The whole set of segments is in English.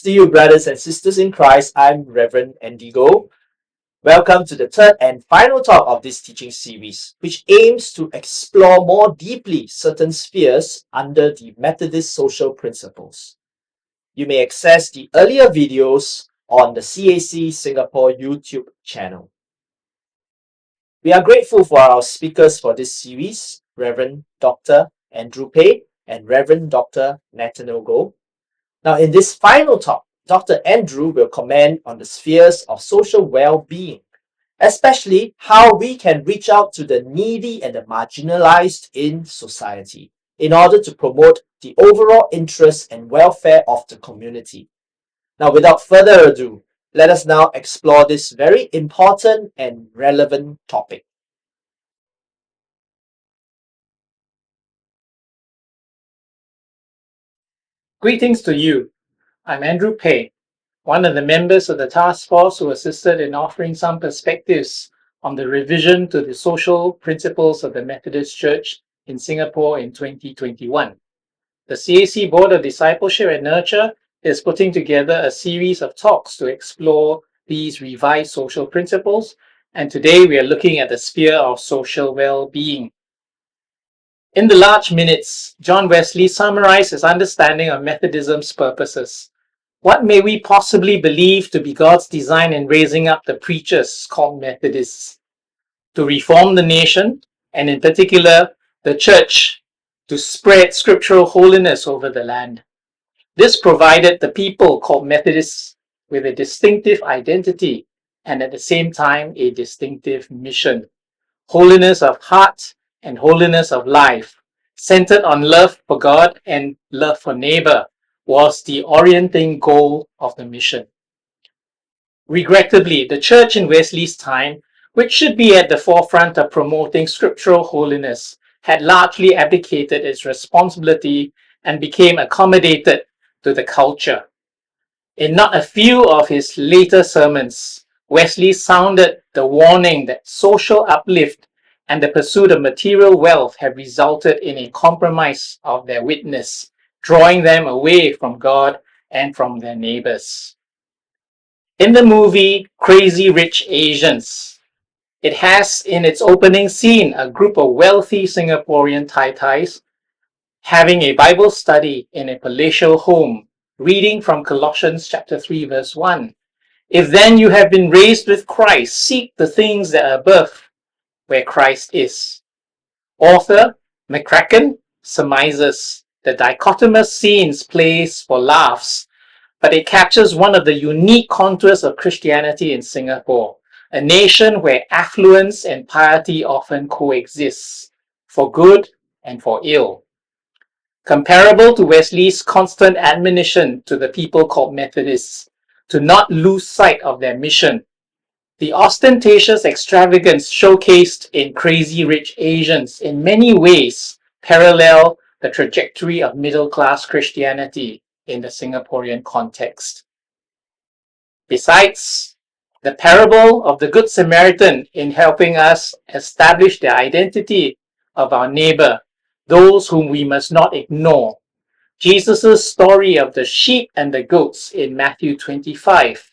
to you, brothers and sisters in Christ. I'm Reverend Indigo. Welcome to the third and final talk of this teaching series, which aims to explore more deeply certain spheres under the Methodist Social Principles. You may access the earlier videos on the CAC Singapore YouTube channel. We are grateful for our speakers for this series, Rev Dr Andrew Peh and Rev Dr Nathaniel Goh. Now, in this final talk, Dr. Andrew will comment on the spheres of social well-being, especially how we can reach out to the needy and the marginalized in society in order to promote the overall interest and welfare of the community. Now, without further ado, let us now explore this very important and relevant topic. Greetings to you. I'm Andrew Peh, one of the members of the task force who assisted in offering some perspectives on the revision to the social principles of the Methodist Church in Singapore in 2021. The CAC Board of Discipleship and Nurture is putting together a series of talks to explore these revised social principles, and today we are looking at the sphere of social well-being. In the large minutes, John Wesley summarized his understanding of Methodism's purposes. What may we possibly believe to be God's design in raising up the preachers called Methodists? To reform the nation, and in particular, the church, to spread scriptural holiness over the land. This provided the people called Methodists with a distinctive identity and at the same time a distinctive mission. Holiness of heart and holiness of life, centered on love for God and love for neighbor, was the orienting goal of the mission. Regrettably, the church in Wesley's time, which should be at the forefront of promoting scriptural holiness, had largely abdicated its responsibility and became accommodated to the culture. In not a few of his later sermons, Wesley sounded the warning that social uplift and the pursuit of material wealth have resulted in a compromise of their witness, drawing them away from God and from their neighbors. In the movie Crazy Rich Asians, it has in its opening scene a group of wealthy Singaporean Tai-Tais having a Bible study in a palatial home, reading from Colossians chapter 3 verse 1. If then you have been raised with Christ, seek the things that are above, where Christ is. Author McCracken surmises the dichotomous scenes plays for laughs, but it captures one of the unique contours of Christianity in Singapore, a nation where affluence and piety often coexist, for good and for ill. Comparable to Wesley's constant admonition to the people called Methodists to not lose sight of their mission, the ostentatious extravagance showcased in Crazy Rich Asians in many ways parallel the trajectory of middle-class Christianity in the Singaporean context. Besides, the parable of the Good Samaritan in helping us establish the identity of our neighbor, those whom we must not ignore. Jesus' story of the sheep and the goats in Matthew 25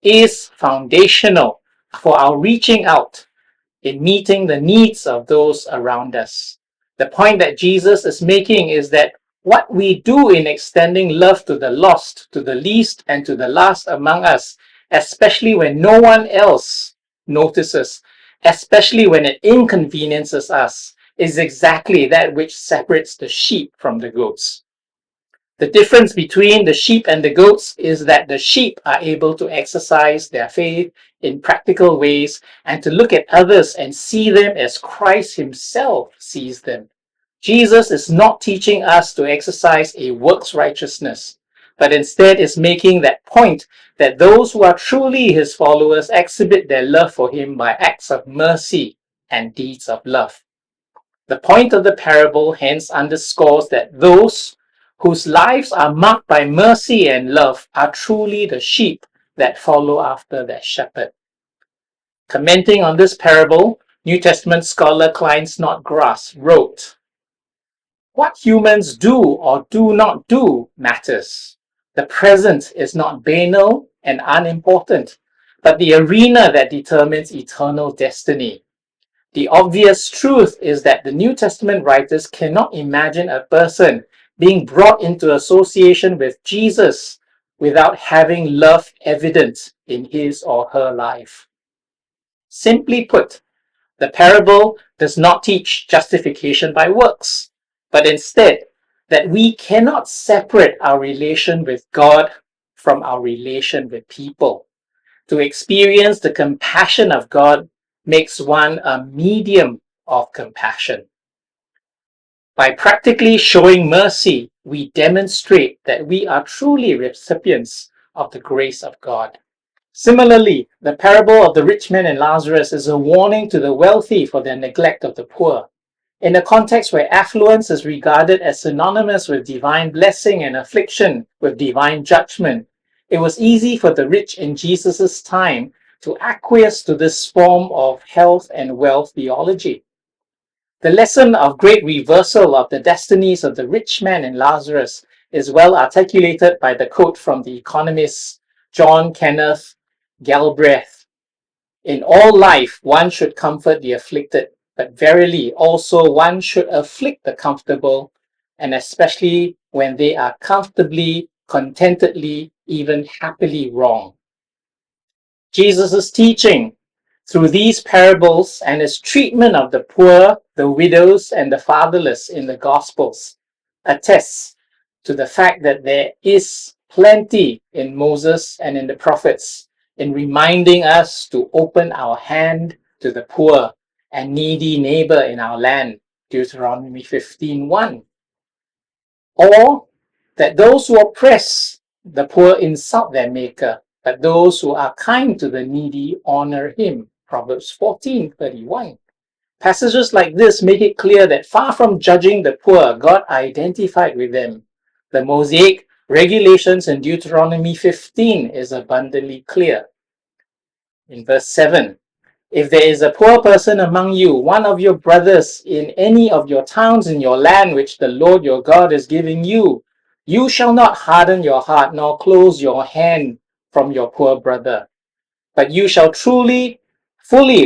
is foundational for our reaching out in meeting the needs of those around us. The point that Jesus is making is that what we do in extending love to the lost, to the least, and to the last among us, especially when no one else notices, especially when it inconveniences us, is exactly that which separates the sheep from the goats. The difference between the sheep and the goats is that the sheep are able to exercise their faith in practical ways and to look at others and see them as Christ himself sees them. Jesus is not teaching us to exercise a works righteousness, but instead is making that point that those who are truly his followers exhibit their love for him by acts of mercy and deeds of love. The point of the parable hence underscores that those whose lives are marked by mercy and love are truly the sheep that follow after their shepherd. Commenting on this parable, New Testament scholar Klein Snodgrass wrote, "What humans do or do not do matters. The present is not banal and unimportant, but the arena that determines eternal destiny. The obvious truth is that the New Testament writers cannot imagine a person being brought into association with Jesus without having love evident in his or her life. Simply put, the parable does not teach justification by works, but instead that we cannot separate our relation with God from our relation with people. To experience the compassion of God makes one a medium of compassion. By practically showing mercy, we demonstrate that we are truly recipients of the grace of God. Similarly, the parable of the rich man and Lazarus is a warning to the wealthy for their neglect of the poor. In a context where affluence is regarded as synonymous with divine blessing and affliction with divine judgment, it was easy for the rich in Jesus' time to acquiesce to this form of health and wealth theology. The lesson of great reversal of the destinies of the rich man and Lazarus is well articulated by the quote from the economist John Kenneth Galbraith. In all life, one should comfort the afflicted, but verily also one should afflict the comfortable, and especially when they are comfortably, contentedly, even happily wrong. Jesus' teaching through these parables and his treatment of the poor, the widows, and the fatherless in the Gospels attests to the fact that there is plenty in Moses and in the prophets in reminding us to open our hand to the poor and needy neighbor in our land, Deuteronomy 15:1. Or that those who oppress the poor insult their maker, but those who are kind to the needy honor him, Proverbs 14:31. Passages like this make it clear that far from judging the poor, God identified with them. The Mosaic regulations in Deuteronomy 15 is abundantly clear. In verse 7, if there is a poor person among you, one of your brothers in any of your towns in your land which the Lord your God is giving you, you shall not harden your heart nor close your hand from your poor brother, but you shall fully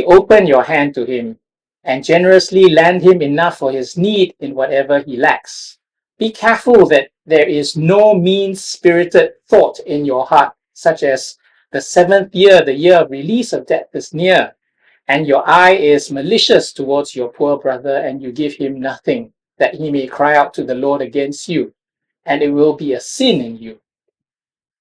open your hand to him and generously lend him enough for his need in whatever he lacks. Be careful that there is no mean-spirited thought in your heart, such as the seventh year, the year of release of debt is near, and your eye is malicious towards your poor brother, and you give him nothing, that he may cry out to the Lord against you, and it will be a sin in you.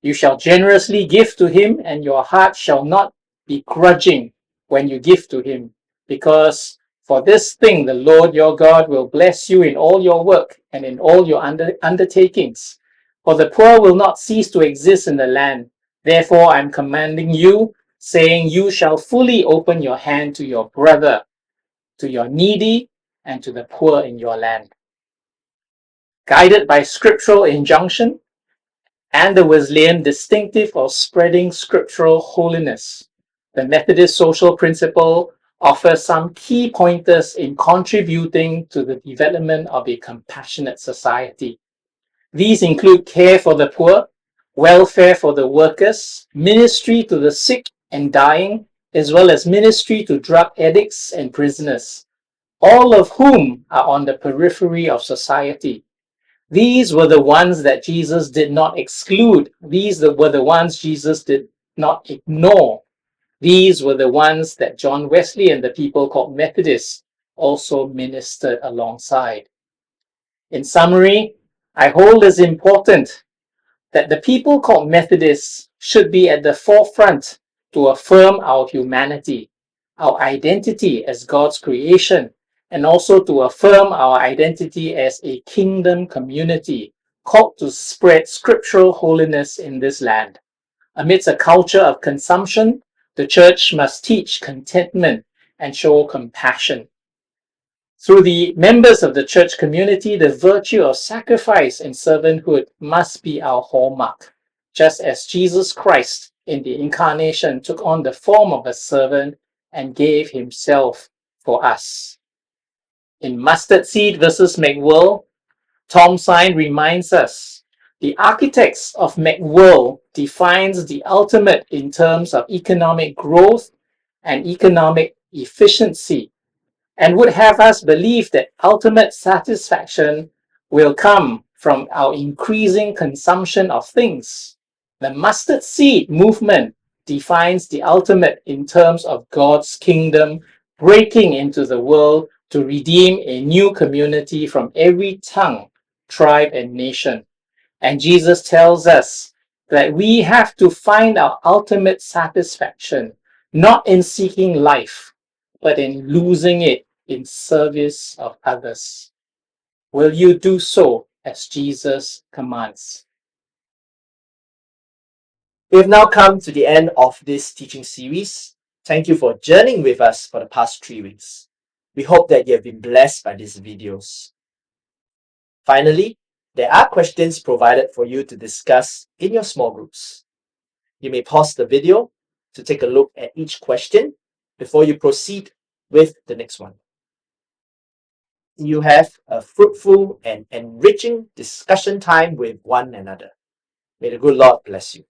You shall generously give to him, and your heart shall not be grudging when you give to him, because for this thing the Lord your God will bless you in all your work and in all your undertakings. For the poor will not cease to exist in the land. Therefore I am commanding you, saying, you shall fully open your hand to your brother, to your needy, and to the poor in your land. Guided by scriptural injunction and the Wesleyan distinctive of spreading scriptural holiness, the Methodist Social Principle offers some key pointers in contributing to the development of a compassionate society. These include care for the poor, welfare for the workers, ministry to the sick and dying, as well as ministry to drug addicts and prisoners, all of whom are on the periphery of society. These were the ones that Jesus did not exclude. These were the ones Jesus did not ignore. These were the ones that John Wesley and the people called Methodists also ministered alongside. In summary, I hold as important that the people called Methodists should be at the forefront to affirm our humanity, our identity as God's creation, and also to affirm our identity as a kingdom community called to spread scriptural holiness in this land. Amidst a culture of consumption, the church must teach contentment and show compassion. Through the members of the church community, the virtue of sacrifice and servanthood must be our hallmark, just as Jesus Christ in the incarnation took on the form of a servant and gave himself for us. In Mustard Seed versus McWhirl, Tom Sine reminds us The architects of McWorld defines the ultimate in terms of economic growth and economic efficiency, and would have us believe that ultimate satisfaction will come from our increasing consumption of things. The mustard seed movement defines the ultimate in terms of God's kingdom breaking into the world to redeem a new community from every tongue, tribe, and nation. And Jesus tells us that we have to find our ultimate satisfaction not in seeking life, but in losing it in service of others. Will you do so as Jesus commands? We have now come to the end of this teaching series. Thank you for journeying with us for the past 3 weeks. We hope that you have been blessed by these videos. Finally, there are questions provided for you to discuss in your small groups. You may pause the video to take a look at each question before you proceed with the next one. You have a fruitful and enriching discussion time with one another. May the good Lord bless you.